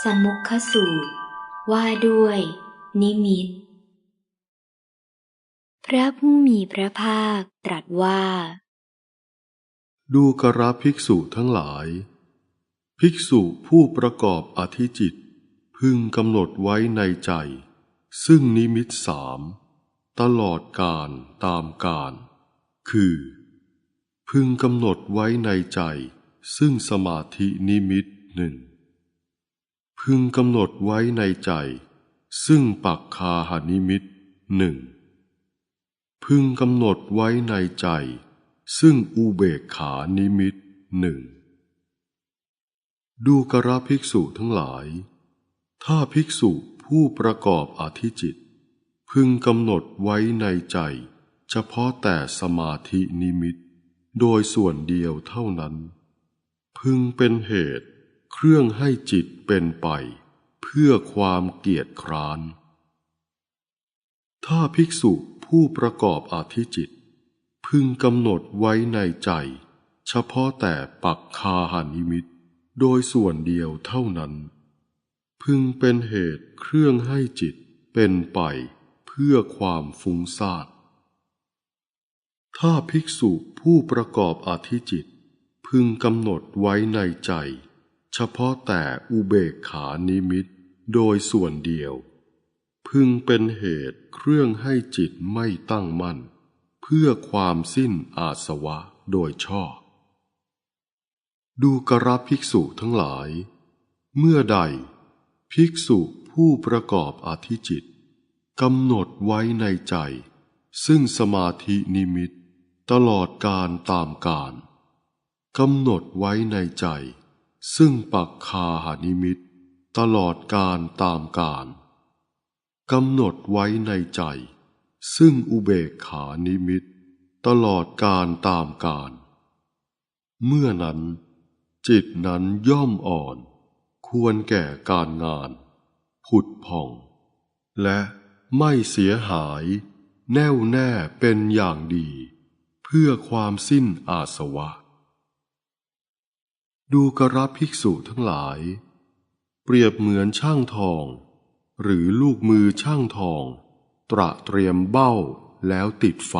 สมุขสูตรว่าด้วยนิมิตพระผู้มีพระภาคตรัสว่าดูกระภิกษุทั้งหลายภิกษุผู้ประกอบอธิจิตพึงกำหนดไว้ในใจซึ่งนิมิตสามตลอดกาลตามกาลคือพึงกำหนดไว้ในใจซึ่งสมาธินิมิตหนึ่งพึงกำหนดไว้ในใจซึ่งปักคาหนิมิตหนึ่งพึงกำหนดไว้ในใจซึ่งอุเบกขานิมิตหนึ่งดูกระภิกษุทั้งหลายถ้าภิกษุผู้ประกอบอธิจิตพึงกำหนดไว้ในใจเฉพาะแต่สมาธินิมิตโดยส่วนเดียวเท่านั้นพึงเป็นเหตุเครื่องให้จิตเป็นไปเพื่อความเกียจคร้านถ้าภิกษุผู้ประกอบอธิจิตพึงกำหนดไว้ในใจเฉพาะแต่ปักคาหนิมิตโดยส่วนเดียวเท่านั้นพึงเป็นเหตุเครื่องให้จิตเป็นไปเพื่อความฟุ้งซ่านถ้าภิกษุผู้ประกอบอธิจิตพึงกำหนดไว้ในใจเฉพาะแต่อุเบกขานิมิตโดยส่วนเดียวพึงเป็นเหตุเครื่องให้จิตไม่ตั้งมั่นเพื่อความสิ้นอาสวะโดยชอบดูกระภิกษุทั้งหลายเมื่อใดภิกษุผู้ประกอบอธิจิตกำหนดไว้ในใจซึ่งสมาธินิมิตตลอดกาลตามกาลกำหนดไว้ในใจซึ่งปักคาหนิมิตตลอดกาลตามกาลกำหนดไว้ในใจซึ่งอุเบกขานิมิตตลอดกาลตามกาลเมื่อนั้นจิตนั้นย่อมอ่อนควรแก่การงานผุดผ่องและไม่เสียหายแน่วแน่เป็นอย่างดีเพื่อความสิ้นอาสวะดูกระภิกษุทั้งหลายเปรียบเหมือนช่างทองหรือลูกมือช่างทองตระเตรียมเบ้าแล้วติดไฟ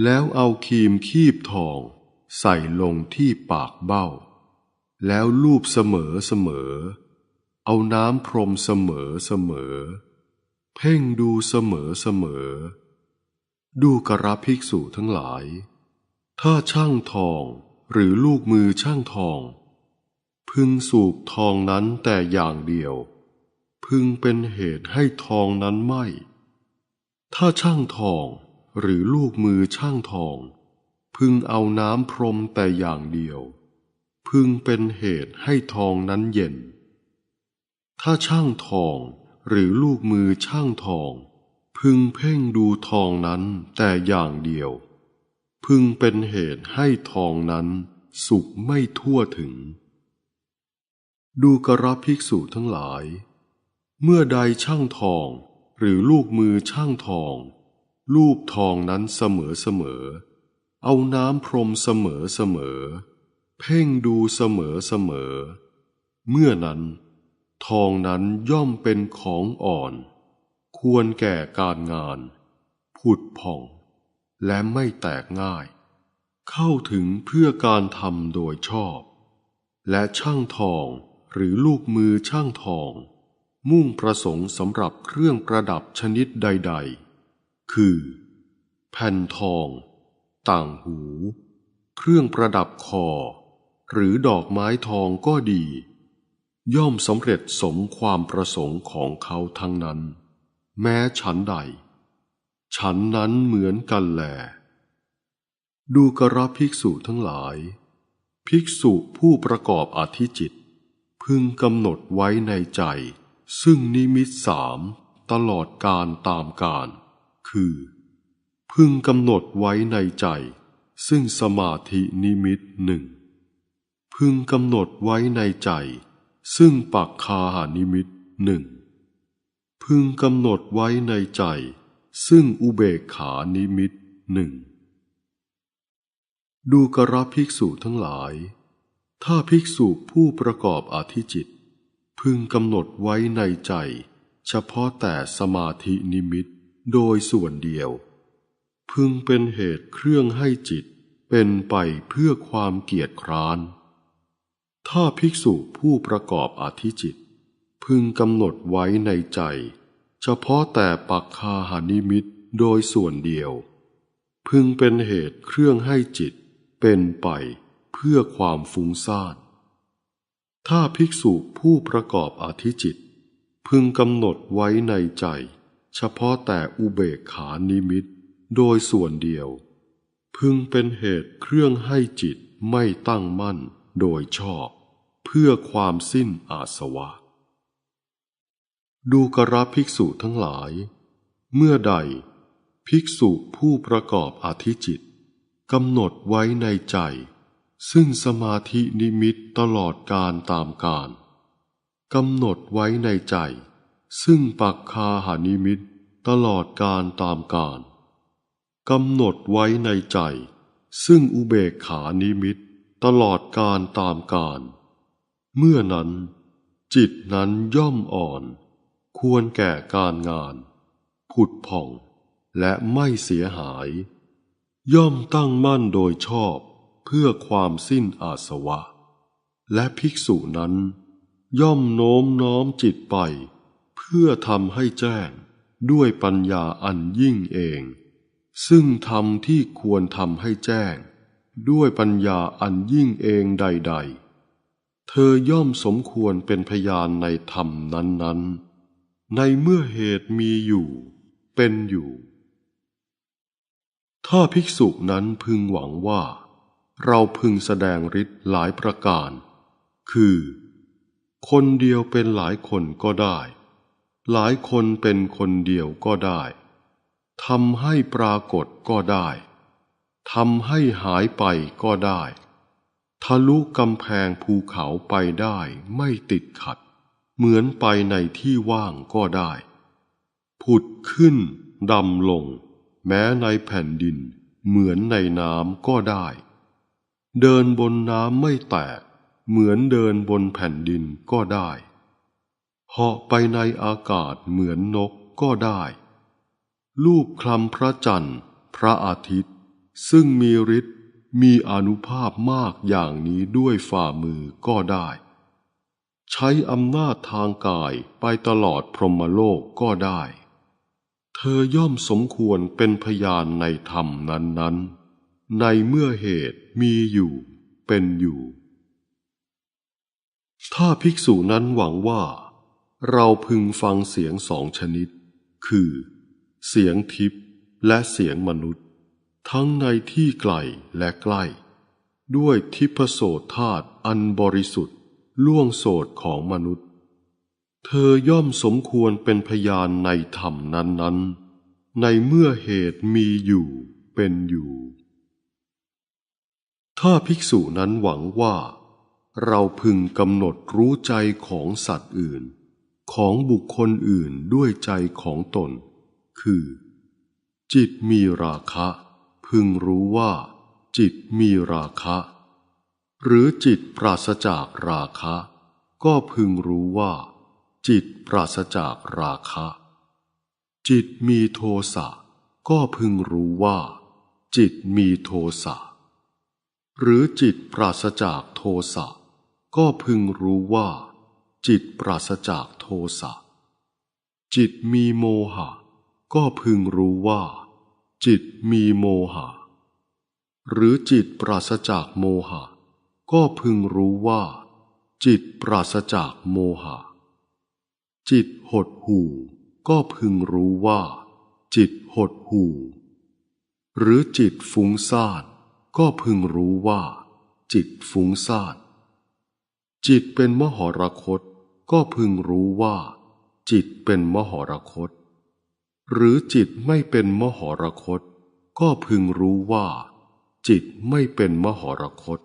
แล้วเอาครีมคีบทองใส่ลงที่ปากเบ้าแล้วลูบเสมอเอาน้ำพรมเสมอเพ่งดูเสมอดูกระภิกษุทั้งหลายถ้าช่างทองหรือลูกมือช่างทองพึงสูบทองนั้นแต่อย่างเดียวพึงเป็นเหตุให้ทองนั้นไหม้ถ้าช่างทองหรือลูกมือช่างทองพึงเอาน้ำพรมแต่อย่างเดียวพึงเป็นเหตุให้ทองนั้นเย็นถ้าช่างทองหรือลูกมือช่างทองพึงเพ่งดูทองนั้นแต่อย่างเดียวพึงเป็นเหตุให้ทองนั้นสุกไม่ทั่วถึงดูกระภิกษุทั้งหลายเมื่อใดช่างทองหรือลูกมือช่างทองลูบทองนั้นเสมอเอาน้ำพรมเสมอเพ่งดูเสมอเมื่อนั้นทองนั้นย่อมเป็นของอ่อนควรแก่การงานผุดผ่องและไม่แตกง่ายเข้าถึงเพื่อการทำโดยชอบและช่างทองหรือลูกมือช่างทองมุ่งประสงค์สำหรับเครื่องประดับชนิดใดๆคือแผ่นทองต่างหูเครื่องประดับคอหรือดอกไม้ทองก็ดีย่อมสำเร็จสมความประสงค์ของเขาทั้งนั้นแม้ฉันใดฉันนั้นเหมือนกันแลดูกระภิกษุทั้งหลายภิกษุผู้ประกอบอธิจิตพึงกำหนดไว้ในใจซึ่งนิมิตสามตลอดกาลตามกาลคือพึงกำหนดไว้ในใจซึ่งสมาธินิมิตหนึ่งพึงกำหนดไว้ในใจซึ่งปักคาหนิมิตหนึ่งพึงกำหนดไว้ในใจซึ่งอุเบกขานิมิตหนึ่งดูกระภิกษุทั้งหลายถ้าภิกษุผู้ประกอบอธิจิต พึงกำหนดไว้ในใจเฉพาะแต่สมาธินิมิตโดยส่วนเดียวพึงเป็นเหตุเครื่องให้จิตเป็นไปเพื่อความเกียจคร้านถ้าภิกษุผู้ประกอบอธิจิตพึงกำหนดไว้ในใจเฉพาะแต่ปักคาหานิมิตโดยส่วนเดียวพึงเป็นเหตุเครื่องให้จิตเป็นไปเพื่อความฟุ้งซ่านถ้าภิกษุผู้ประกอบอธิจิตพึงกำหนดไว้ในใจเฉพาะแต่อุเบกขานิมิตโดยส่วนเดียวพึงเป็นเหตุเครื่องให้จิตไม่ตั้งมั่นโดยชอบเพื่อความสิ้นอาสวะดูกรภิกษุทั้งหลายเมื่อใดภิกษุผู้ประกอบอธิจิตกำหนดไว้ในใจซึ่งสมาธินิมิตตลอดกาลตามกาลกำหนดไว้ในใจซึ่งปักคาหานิมิตตลอดกาลตามกาลกำหนดไว้ในใจซึ่งอุเบกขานิมิตตลอดกาลตามกาลเมื่อนั้นจิตนั้นย่อมอ่อนควรแก่การงานผุดผ่องและไม่เสียหายย่อมตั้งมั่นโดยชอบเพื่อความสิ้นอาสวะและภิกษุนั้นย่อมโน้มน้อมจิตไปเพื่อทำให้แจ้งด้วยปัญญาอันยิ่งเองซึ่งธรรมที่ควรทำให้แจ้งด้วยปัญญาอันยิ่งเองใดๆเธอย่อมสมควรเป็นพยานในธรรมนั้นๆในเมื่อเหตุมีอยู่เป็นอยู่ถ้าภิกษุนั้นพึงหวังว่าเราพึงแสดงฤทธิ์หลายประการคือคนเดียวเป็นหลายคนก็ได้หลายคนเป็นคนเดียวก็ได้ทำให้ปรากฏก็ได้ทำให้หายไปก็ได้ทะลุกำแพงภูเขาไปได้ไม่ติดขัดเหมือนไปในที่ว่างก็ได้ผุดขึ้นดำลงแม้ในแผ่นดินเหมือนในน้ำก็ได้เดินบนน้ำไม่แตกเหมือนเดินบนแผ่นดินก็ได้เหาะไปในอากาศเหมือนนกก็ได้ลูบคลำพระจันทร์พระอาทิตย์ซึ่งมีฤทธิ์มีอานุภาพมากอย่างนี้ด้วยฝ่ามือก็ได้ใช้อำนาจทางกายไปตลอดพรหมโลกก็ได้เธอย่อมสมควรเป็นพยานในธรรมนั้นๆในเมื่อเหตุมีอยู่เป็นอยู่ถ้าภิกษุนั้นหวังว่าเราพึงฟังเสียงสองชนิดคือเสียงทิพย์และเสียงมนุษย์ทั้งในที่ไกลและใกล้ด้วยทิพโสตธาตุอันบริสุทธิ์ล่วงโสตของมนุษย์เธอย่อมสมควรเป็นพยานในธรรมนั้นๆในเมื่อเหตุมีอยู่เป็นอยู่ถ้าภิกษุนั้นหวังว่าเราพึงกำหนดรู้ใจของสัตว์อื่นของบุคคลอื่นด้วยใจของตนคือจิตมีราคะพึงรู้ว่าจิตมีราคะหรือจิตปราศจากราคะก็พึงรู้ว่าจิตปราศจากราคะจิตมีโทสะก็พึงรู้ว่าจิตมีโทสะหรือจิตปราศจากโทสะก็พึงรู้ว่าจิตปราศจากโทสะจิตมีโมหะก็พึงรู้ว่าจิตมีโมหะหรือจิตปราศจากโมหะก็พึงรู้ว่าจิตปราศจากโมหะจิตหดหู่ก็พึงรู้ว่าจิตหดหู่หรือจิตฟุ้งซ่านก็พึงรู้ว่าจิตฟุ้งซ่านจิตเป็นมหรคตก็พึงรู้ว่าจิตเป็นมหรคตหรือจิตไม่เป็นมหรคตก็พึงรู้ว่าจิตไม่เป็นมหรคต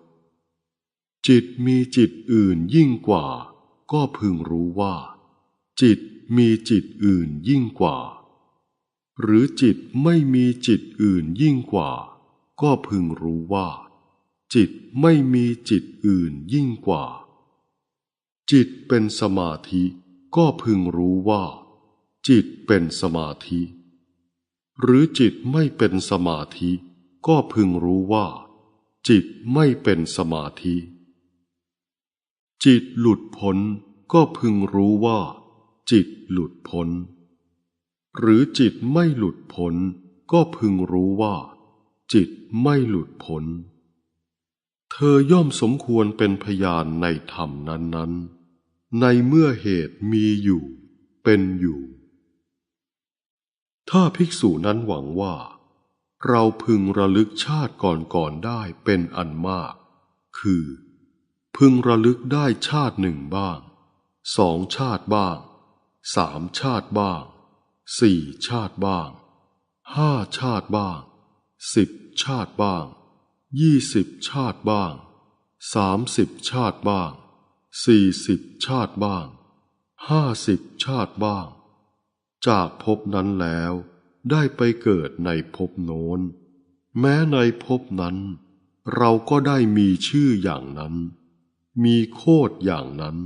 จิตมีจิตอื่นยิ่งกว่าก็พึงรู้ว่าจิตมีจิตอื่นยิ่งกว่าหรือจิตไม่มีจิตอื่นยิ่งกว่าก็พึงรู้ว่าจิตไม่มีจิตอื่นยิ่งกว่า จิตเป็นสมาธิก็พึงรู้ว่าจิตเป็นสมาธิหรือจิตไม่เป็นสมาธิก็พึงรู้ว่าจิตไม่เป็นสมาธิจิตหลุดพ้นก็พึงรู้ว่าจิตหลุดพ้นหรือจิตไม่หลุดพ้นก็พึงรู้ว่าจิตไม่หลุดพ้นเธอย่อมสมควรเป็นพยานในธรรมนั้นๆในเมื่อเหตุมีอยู่เป็นอยู่ถ้าภิกษุนั้นหวังว่าเราพึงระลึกชาติก่อนๆได้เป็นอันมากคือพึงระลึกได้ชาติหนึ่งบ้าง2 ชาติบ้าง3 ชาติบ้าง4 ชาติบ้าง5 ชาติบ้าง10 ชาติบ้าง20 ชาติบ้าง30 ชาติบ้าง40 ชาติบ้าง50 ชาติบ้างจากภพนั้นแล้วได้ไปเกิดในภพโน้นแม้ในภพนั้นเราก็ได้มีชื่ออย่างนั้นมีโคตรอย่างนั้น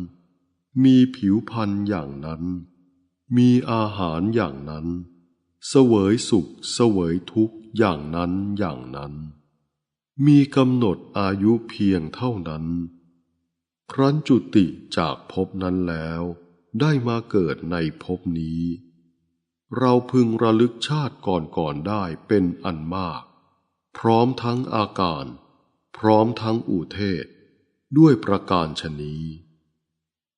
มีผิวพรรณอย่างนั้นมีอาหารอย่างนั้นเสวยสุขเสวยทุกข์อย่างนั้นอย่างนั้นมีกำหนดอายุเพียงเท่านั้นครั้นจุติจากภพนั้นแล้วได้มาเกิดในภพนี้เราพึงระลึกชาติก่อนได้เป็นอันมากพร้อมทั้งอาการพร้อมทั้งอุเทศด้วยประการฉนี้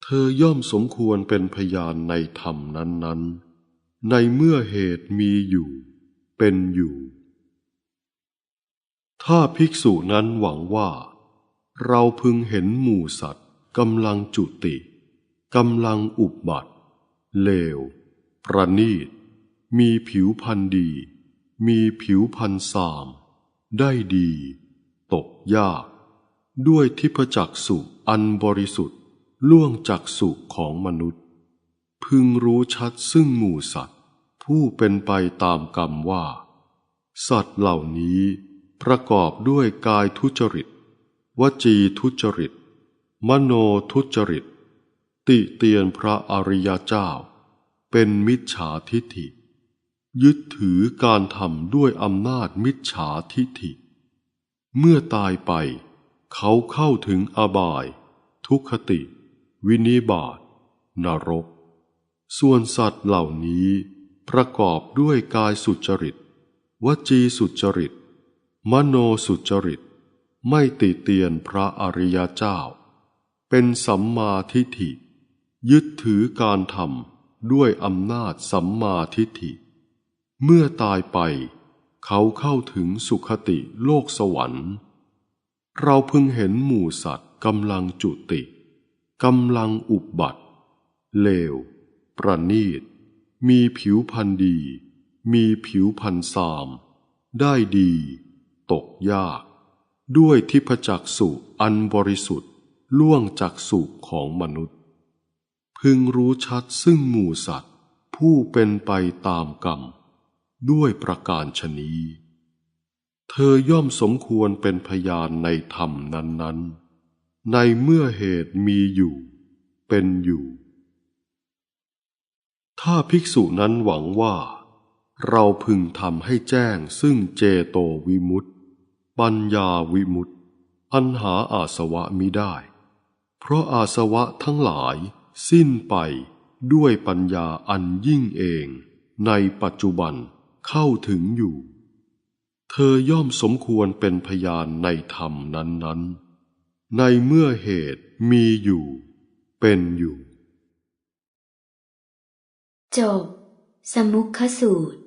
เธอย่อมสมควรเป็นพยานในธรรมนั้นๆในเมื่อเหตุมีอยู่เป็นอยู่ถ้าภิกษุนั้นหวังว่าเราพึงเห็นหมู่สัตว์กำลังจุติกำลังอุบัติเลวประณีตมีผิวพรรณดีมีผิวพรรณทรามได้ดีตกยากด้วยทิพจักษุอันบริสุทธิ์ล่วงจักษุของมนุษย์พึงรู้ชัดซึ่งหมู่สัตว์ผู้เป็นไปตามกรรมว่าสัตว์เหล่านี้ประกอบด้วยกายทุจริตวจีทุจริตมโนทุจริตติเตียนพระอริยเจ้าเป็นมิจฉาทิฏฐิยึดถือการทำด้วยอำนาจมิจฉาทิฏฐิเมื่อตายไปเขาเข้าถึงอบายทุกขติวินิบาตนรกส่วนสัตว์เหล่านี้ประกอบด้วยกายสุจริตวจีสุจริตมโนสุจริตไม่ติเตียนพระอริยเจ้าเป็นสัมมาทิฏฐิยึดถือการทำด้วยอำนาจสัมมาทิฏฐิเมื่อตายไปเขาเข้าถึงสุคติโลกสวรรค์เราพึงเห็นหมู่สัตว์กำลังจุติกำลังอุบัติเลวประณีตมีผิวพรรณดีมีผิวพรรณทรามได้ดีตกยากด้วยทิพจักษุอันบริสุทธิ์ล่วงจักษุของมนุษย์พึงรู้ชัดซึ่งหมู่สัตว์ผู้เป็นไปตามกรรมด้วยประการฉนี้เธอย่อมสมควรเป็นพยานในธรรมนั้นๆในเมื่อเหตุมีอยู่เป็นอยู่ถ้าภิกษุนั้นหวังว่าเราพึงทำให้แจ้งซึ่งเจโตวิมุตติปัญญาวิมุตติอันหาอาสวะมิได้เพราะอาสวะทั้งหลายสิ้นไปด้วยปัญญาอันยิ่งเองในปัจจุบันเข้าถึงอยู่เธอย่อมสมควรเป็นพยานในธรรมนั้นๆในเมื่อเหตุมีอยู่เป็นอยู่จบสมุขสูตร